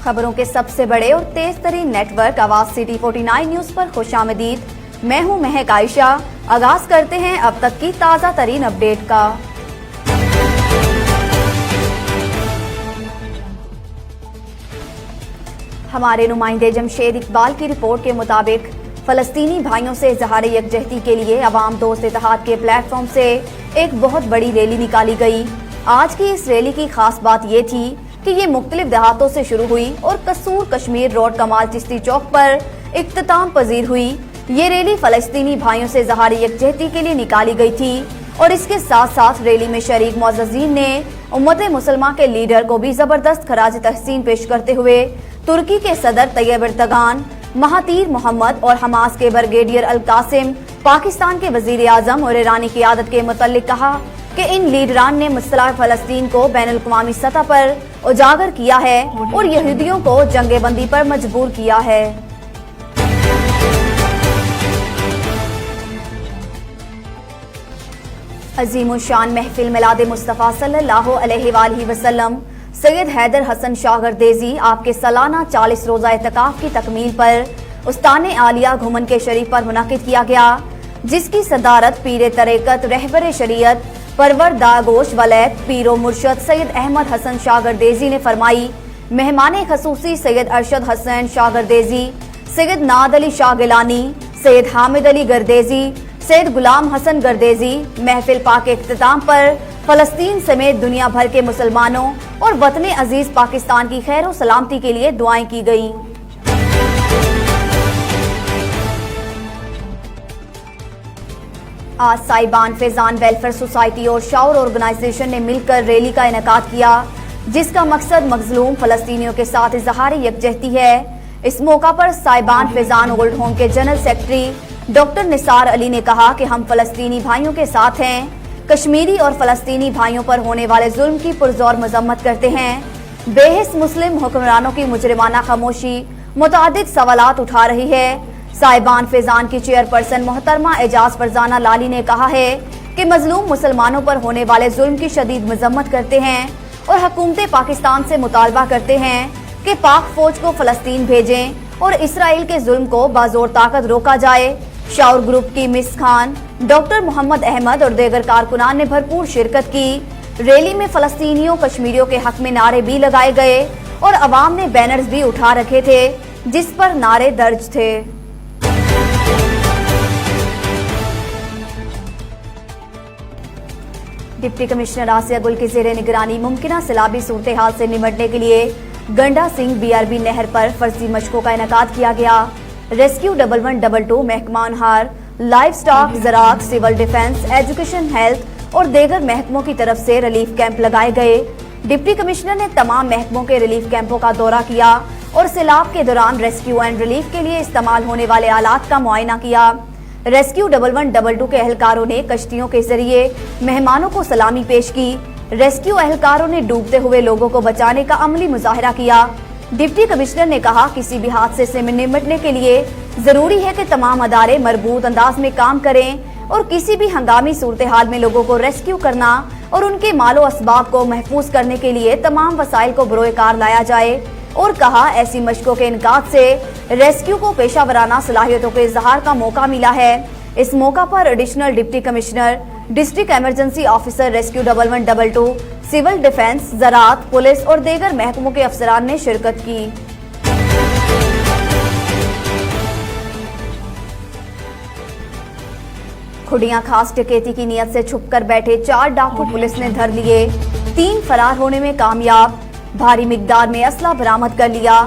खबरों के सबसे बड़े और तेज तरीन नेटवर्क आवाज सिटी 49 न्यूज पर खुशामदीद। मैं हूं महक आयशा। आगाज करते हैं अब तक की ताजा तरीन अपडेट का। हमारे नुमाइंदे जमशेद इकबाल की रिपोर्ट के मुताबिक फलस्तीनी भाइयों से इजहार यकजहती के लिए अवाम दोस्त इत्तेहाद के प्लेटफॉर्म से एक बहुत बड़ी रैली निकाली गई। आज की इस रैली की खास बात ये थी कि ये मुख्तलिफ देहातों से शुरू हुई और कसूर कश्मीर रोड कमाल चिश्ती चौक पर इख्तिताम पजीर हुई। ये रैली फलस्तीनी भाइयों से इजहार यकजहती के लिए निकाली गई थी और इसके साथ साथ रैली में शरीक मुअज़्ज़ज़ीन ने उम्मत मुसलमा के लीडर को भी जबरदस्त खराज तहसीन पेश करते हुए तुर्की के सदर तैयब एर्दोगान, महातीर मोहम्मद और हमास के ब्रिगेडियर अल कासिम, पाकिस्तान के वजीर आजम और ईरानी क़ियादत के मुतल्लिक कहा कि इन लीडरान ने मुस्तलाह फलस्तीन को बैनुल-अक़वामी सतह पर उजागर किया है और यहूदियों को जंगे बंदी पर मजबूर किया है। अज़ीमुश्शान महफिल मिलाद मुस्तफ़ा सल्लल्लाहु अलैहि वसल्लम सैयद हैदर हसन शाह गर्देजी आपके सालाना 40 रोज़ा इत्तिकाफ की तकमील पर उस्ताने आलिया घुमन के शरीफ पर मुनाकिद किया गया, जिसकी सदारत पीर तरीक़त रहबर शरीयत परवर दागोश वलैत पीरो मुर्शद सैयद अहमद हसन शाह गर्देजी ने फरमाई। मेहमान खसूसी सैयद अरशद हसन शाह गर्देजी, सैयद नाद अली शाह गिलानी, सैयद हामिद अली गर्देजी, सैयद गुलाम हसन गर्देजी महफिल पाक के इख्तिताम पर फलस्तीन समेत दुनिया भर के मुसलमानों और वतन अजीज पाकिस्तान की खैर और सलामती के लिए दुआएं की गईं। आज साहिबान फैजान वेलफेयर सोसाइटी और शाउर ऑर्गेनाइजेशन ने मिलकर रैली का इनेकाद किया, जिसका मकसद मजलूम फलस्तीनियों के साथ इजहार यकजहती है। इस मौका पर साहिबान फैजान ओल्ड होम के general secretary doctor Nisar Ali ने कहा कि हम फलस्तीनी भाइयों के साथ हैं। कश्मीरी और फलस्तीनी भाइयों पर होने वाले जुल्म की पुरजोर मजम्मत करते हैं। बेहिस मुस्लिम हुक्मरानों की मुजरिमाना खामोशी मुतादिद सवालात उठा रही है। साहिबान फैजान की चेयरपर्सन मोहतरमा एजाज फरजाना लाली ने कहा है कि मजलूम मुसलमानों पर होने वाले जुल्म की शदीद मजम्मत करते हैं और हुकूमत पाकिस्तान से मुतालबा करते हैं कि पाक फौज को फलस्तीन भेजें और इसराइल के जुल्म को बाजोर ताकत रोका जाए। शाउर ग्रुप की मिस खान, डॉक्टर मोहम्मद अहमद और दीगर कारकुनान ने भरपूर शिरकत की। रैली में फलस्तीनियों कश्मीरियों के हक में नारे भी लगाए गए और अवाम ने बैनर्स भी उठा रखे थे जिस पर नारे दर्ज थे। डिप्टी कमिश्नर आसिया गुल की ज़ेरे निगरानी मुमकिना सैलाबी सूरत हाल से निपटने के लिए गंडा सिंह BRB नहर पर फर्जी मशकों का इनेकाद किया गया। रेस्क्यू 1112 महकमा अनहार, लाइव स्टॉक, ज़राअत, सिविल डिफेंस, एजुकेशन, हेल्थ और दीगर महकमों की तरफ से रिलीफ कैंप लगाए गए। डिप्टी कमिश्नर ने तमाम महकमों के रिलीफ कैंपों का दौरा किया और सैलाब के दौरान रेस्क्यू एंड रिलीफ के लिए इस्तेमाल होने वाले आलात का मुआयना किया। रेस्क्यू 1112 के एहलकारों ने कश्तियों के जरिए मेहमानों को सलामी पेश की। रेस्क्यू एहलकारों ने डूबते हुए लोगों को बचाने का अमली मुजाहिरा किया। डिप्टी कमिश्नर ने कहा किसी भी हादसे से निपटने के लिए जरूरी है कि तमाम अदारे मरबूत अंदाज में काम करें और किसी भी हंगामी सूरत हाल में लोगों को रेस्क्यू करना और उनके मालो असबाब को महफूज करने के लिए तमाम वसाइल को बरोए कार लाया जाए। और कहा ऐसी मशकों के इनकाद से रेस्क्यू को पेशा वराना सलाहियतों के इजहार का मौका मिला है। इस मौका पर additional deputy commissioner, district emergency officer rescue 1112, civil defence, ज़राअत, पुलिस और दीगर महकमों के अफसरान ने शिरकत की। खुडियां खास डकैती की नियत से छुपकर बैठे 4 डाकू पुलिस ने धर लिए, 3 फरार होने में कामयाब, भारी मिकदार में असला बरामद कर लिया।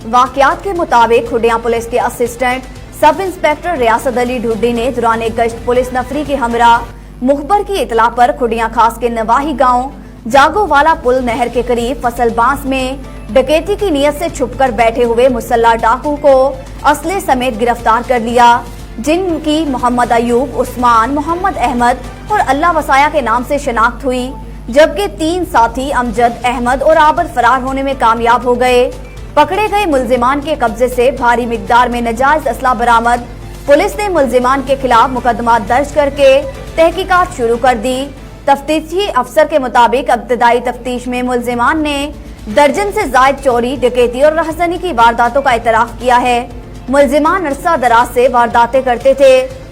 वाकयात के मुताबिक खुडियां पुलिस के असिस्टेंट सब इंस्पेक्टर रियासत अली ढुड्डी ने दौरान गश्त पुलिस नफरी के हमरा मुखबर की इतला पर खुडियां खास के नवाही गांव जागोवाला पुल नहर के करीब फसल बांस में डकैती की नियत से छुपकर बैठे हुए मुसल्ला डाकू को असले समेत गिरफ्तार कर लिया, जिनकी मोहम्मद अयूब, उस्मान, मोहम्मद अहमद और अल्लाह वसाया के नाम से शनाख्त हुई, जबकि 3 साथी अमजद, अहमद और आबद फरार होने में कामयाब हो गए। पकड़े गए मुल्जिमान के कब्जे से भारी मिकदार में नजायज असला बरामद। पुलिस ने मुल्जिमान के खिलाफ मुकदमा दर्ज करके तहकीकात शुरू कर दी। तफ्तीशी अफसर के मुताबिक इब्तदाई तफ्तीश में मुल्जिमान ने दर्जन से जायद चोरी, डकैती और राहजनी की वारदातों का इतराफ किया है। मुलजिमान अरसा दराज से वारदातें करते थे,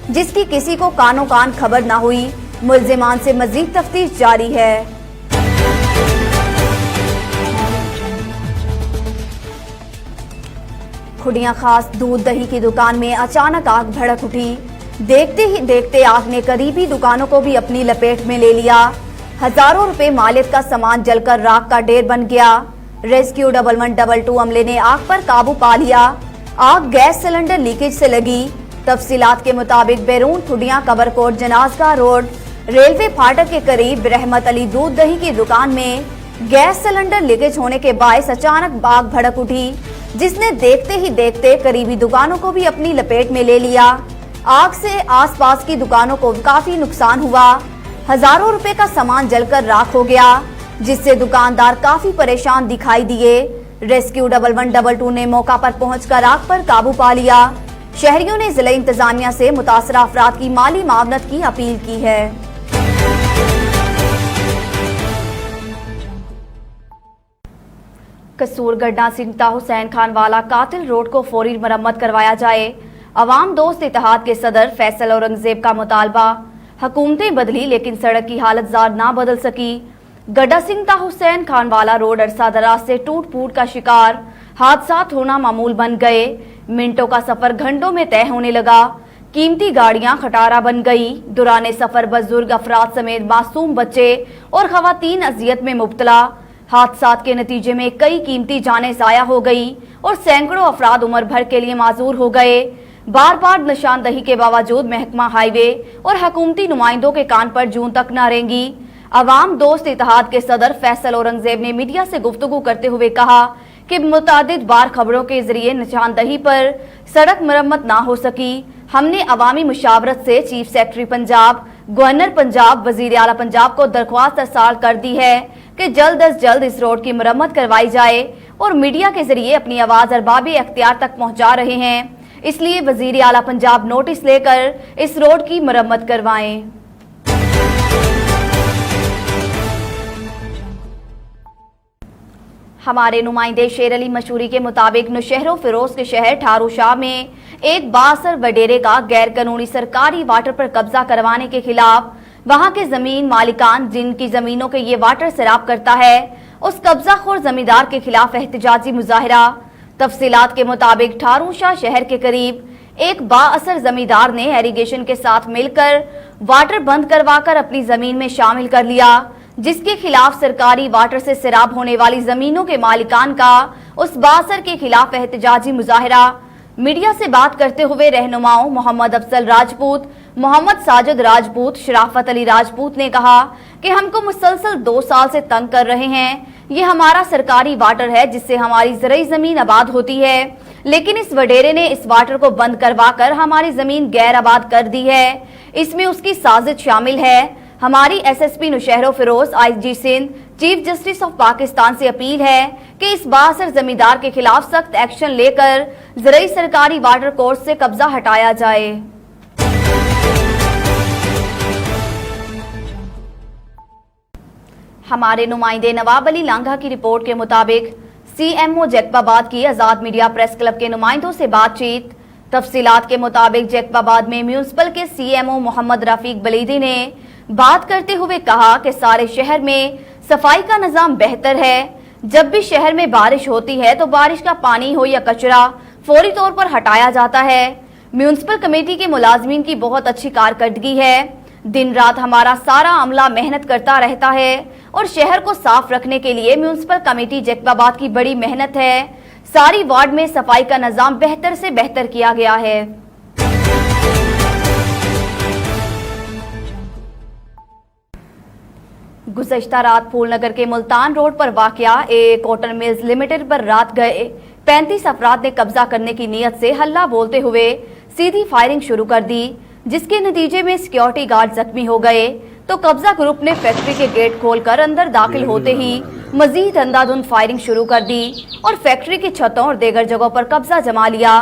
जिसकी किसी को कानो कान खबर न हुई। मुलजिमान से मजीद तफ्तीश जारी है। खुडिया खास दूध दही की दुकान में अचानक आग भड़क उठी। देखते ही देखते आग ने करीबी दुकानों को भी अपनी लपेट में ले लिया। हजारों रुपए मालियत का सामान जलकर राख का ढेर बन गया। रेस्क्यू 1112 अमले ने आग पर काबू पा लिया। आग गैस सिलेंडर लीकेज से लगी। तफसीलात के मुताबिक बैरून खुडिया कबरकोट जनाजगा रोड रेलवे फाटक के करीब रहमत अली दूध दही की दुकान में गैस सिलेंडर लीकेज होने के बायस अचानक आग भड़क उठी, जिसने देखते ही देखते करीबी दुकानों को भी अपनी लपेट में ले लिया। आग से आसपास की दुकानों को काफी नुकसान हुआ। हजारों रुपए का सामान जलकर राख हो गया, जिससे दुकानदार काफी परेशान दिखाई दिए। रेस्क्यू 1112 ने मौका पर पहुंचकर आग पर काबू पा लिया। शहरियों ने जिला इंतजामिया से मुतासरा अफराद की माली मावनत की अपील की है। कसूर गड्ढा सिंगता हुसैन खान वाला कातिल रोड को फौरी मरम्मत करवाया जाए। अवाम दोस्त इत्तेहाद के सदर फैसल औरंगजेब का मुतालबा। हुकूमतें बदली लेकिन सड़क की हालत जार ना बदल सकी। गड्ढा सिंगता हुसैन खान वाला रोड अरसा दराज से टूट फूट का शिकार। हादसात होना मामूल बन गए। मिनटों का सफर घंटों में तय होने लगा। कीमती गाड़ियां खटारा बन गई। दुराने सफर बुजुर्ग अफराद समेत मासूम बच्चे और खवातीन अजियत में मुब्तला। हादसात के नतीजे में कई कीमती जानें ज़ाया हो गई और सैकड़ों अफराद उम्र भर के लिए माजूर हो गए। बार बार निशानदही के बावजूद महकमा हाईवे और हुकूमती नुमाइंदों के कान पर जून तक न रेंगी। अवाम दोस्त इत्तेहाद के सदर फैसल औरंगजेब ने मीडिया से गुफ्तगू करते हुए कहा कि मुतादिद बार खबरों के जरिए निशानदही पर सड़क मरम्मत ना हो सकी। हमने अवामी मुशावरत से chief secretary Punjab, governor Punjab, वजीर आला पंजाब को दरख्वास्त अरसाल कर दी है कि जल्द अज जल्द इस रोड की मरम्मत करवाई जाए और मीडिया के जरिए अपनी आवाज अरबाबी अख्तियार तक पहुंचा रहे हैं, इसलिए वजीर आला पंजाब नोटिस लेकर इस रोड की मरम्मत करवाएं। हमारे नुमाइंदे शेर अली मशहूरी के मुताबिक नौशहरों फिरोज के शहर ठारू शाह में एक बासर वडेरे का गैर कानूनी सरकारी वाटर पर कब्जा करवाने के खिलाफ वहां के जमीन मालिकान जिनकी जमीनों के ये वाटर सैराब करता है, उस कब्जाखोर जमींदार के खिलाफ एहतजाजी मुजाहिरा। तफसीलात के मुताबिक ठारू शाह शहर के करीब एक बाअसर जमींदार ने एरीगेशन के साथ मिलकर वाटर बंद करवाकर अपनी जमीन में शामिल कर लिया, जिसके खिलाफ सरकारी वाटर से सैराब होने वाली जमीनों के मालिकान का उस बासर के खिलाफ एहतजाजी मुजाहिरा। मीडिया से बात करते हुए रहनुमाओं मोहम्मद अफजल राजपूत, मोहम्मद साजिद राजपूत, शराफत अली राजपूत ने कहा कि हमको मुसलसल 2 साल से तंग कर रहे हैं। ये हमारा सरकारी वाटर है जिससे हमारी ज़रई जमीन आबाद होती है, लेकिन इस वडेरे ने इस वाटर को बंद करवाकर हमारी जमीन गैर आबाद कर दी है। इसमें उसकी साजिश शामिल है। हमारी SSP Naushahro Feroz, IG Sindh, chief justice of Pakistan से अपील है कि इस बासर जमींदार के खिलाफ सख्त एक्शन लेकर ज़रई सरकारी वाटर कोर्स से कब्जा हटाया जाए। हमारे नुमाइंदे नवाब अली लांघा की रिपोर्ट के मुताबिक सीएमओ जैकबाबाद की आजाद मीडिया प्रेस क्लब के नुमाइंदों से बातचीत। तफसीलात के मुताबिक जैकबाबाद में म्यूनिसिपल के सीएमओ मोहम्मद रफीक बलीदी ने बात करते हुए कहा कि सारे शहर में सफाई का निजाम बेहतर है। जब भी शहर में बारिश होती है तो बारिश का पानी हो या कचरा फौरी तौर पर हटाया जाता है। म्यूनिसिपल कमेटी के मुलाजमीन की बहुत अच्छी कारकर्दगी है। दिन रात हमारा सारा अमला मेहनत करता रहता है और शहर को साफ रखने के लिए म्यूनिसिपल कमेटी जैकबाबाद की बड़ी मेहनत है। सारी वार्ड में सफाई का निजाम बेहतर से बेहतर किया गया है। गुज़श्ता रात फूलनगर के मुल्तान रोड पर वाक़या ए कॉटन मिल्स लिमिटेड पर रात गए 35 अफराद ने कब्जा करने की नीयत से हल्ला बोलते हुए सीधी फायरिंग शुरू कर दी, जिसके नतीजे में सिक्योरिटी गार्ड जख्मी हो गए। तो कब्जा ग्रुप ने फैक्ट्री के गेट खोलकर अंदर दाखिल होते ही मजीद अंधाधुंध फायरिंग शुरू कर दी और फैक्ट्री की छतों और दीगर जगहों पर कब्जा जमा लिया।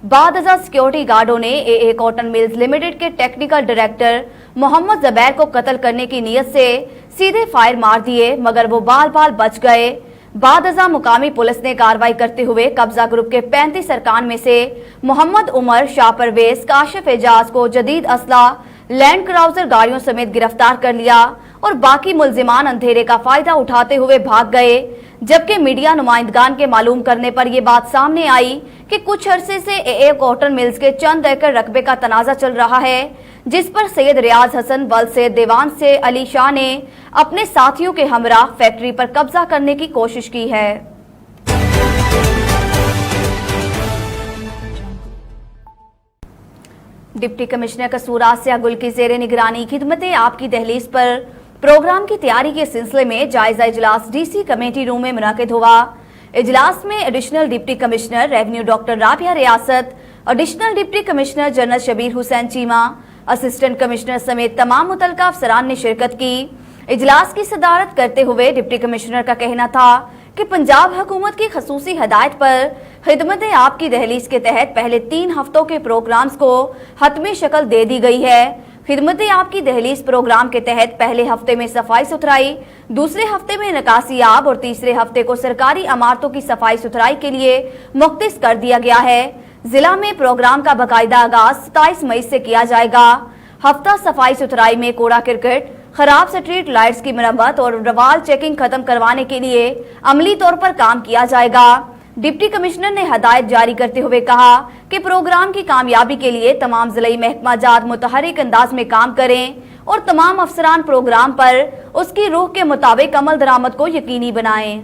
बाद सिक्योरिटी गार्डों ने ए कॉटन मिल्स लिमिटेड के टेक्निकल डायरेक्टर मोहम्मद ज़बैर को कत्ल करने की नीयत से सीधे फायर मार दिए, मगर वो बाल बाल बच गए। बाद अज़ा मुकामी पुलिस ने कार्रवाई करते हुए कब्जा ग्रुप के 35 अरकान में से मोहम्मद उमर, शाह परवेज, काशिफ एजाज को जदीद असला, लैंड क्राउजर गाड़ियों समेत गिरफ्तार कर लिया और बाकी मुल्जिमान अंधेरे का फायदा उठाते हुए भाग गए। जबकि मीडिया नुमाइंदगान के मालूम करने पर यह बात सामने आई कि कुछ अरसे से एए कॉटन मिल्स के चंद एकड़ रकबे का तनाजा चल रहा है, जिस पर सैयद रियाज हसन, वल से देवान से अली शाह ने अपने साथियों के हमरा फैक्ट्री पर कब्जा करने की कोशिश की है। डिप्टी कमिश्नर कसूर आसिया गुल की ज़ेरे निगरानी खिदमत आपकी दहलीज पर प्रोग्राम की तैयारी के सिलसिले में जायजा इजलास डीसी कमेटी रूम में मुनाकिद हुआ। इजलास में additional deputy commissioner revenue doctor Rabia Riyasat, additional deputy commissioner general Shabbir Hussain Cheema, assistant commissioner समेत तमाम मुतल्लिका अफसरान ने शिरकत की। इजलास की सदारत करते हुए डिप्टी कमिश्नर का कहना था कि पंजाब हुकूमत की खसूसी हदायत पर खिदमत आपकी दहलीज के तहत पहले 3 हफ्तों के प्रोग्राम्स को हतमी शक्ल दे दी गई है। खिदमत आपकी दहलीज प्रोग्राम के तहत पहले हफ्ते में सफाई सुथराई, दूसरे हफ्ते में निकासी आब और तीसरे हफ्ते को सरकारी इमारतों की सफाई सुथराई के लिए मुख्तस कर दिया गया है। जिला में प्रोग्राम का बाकायदा आगाज 27 मई से किया जाएगा। हफ्ता सफाई सुथराई में कूड़ा क्रिकेट, खराब स्ट्रीट लाइट्स की मरम्मत और रवाल चेकिंग खत्म करवाने के लिए अमली तौर पर काम किया जाएगा। डिप्टी कमिश्नर ने हदायत जारी करते हुए कहा कि प्रोग्राम की कामयाबी के लिए तमाम जिला महकमा जात मुतहरिक अंदाज में काम करें और तमाम अफसरान प्रोग्राम पर उसकी रूह के मुताबिक अमल दरामद को यकीनी बनाएं।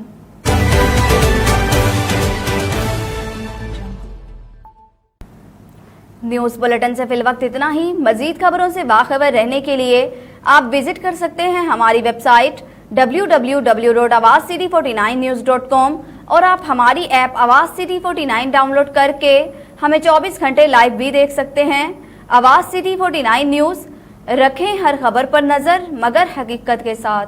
न्यूज़ बुलेटिन से फिल वक्त इतना ही। मजीद खबरों से बाखबर रहने के लिए आप विजिट कर सकते हैं हमारी वेबसाइट www.awazcity49news.com और आप हमारी ऐप आवाज सिटी 49 डाउनलोड करके हमें 24 घंटे लाइव भी देख सकते हैं। आवाज सिटी 49 न्यूज़, रखें हर खबर पर नजर मगर हकीकत के साथ।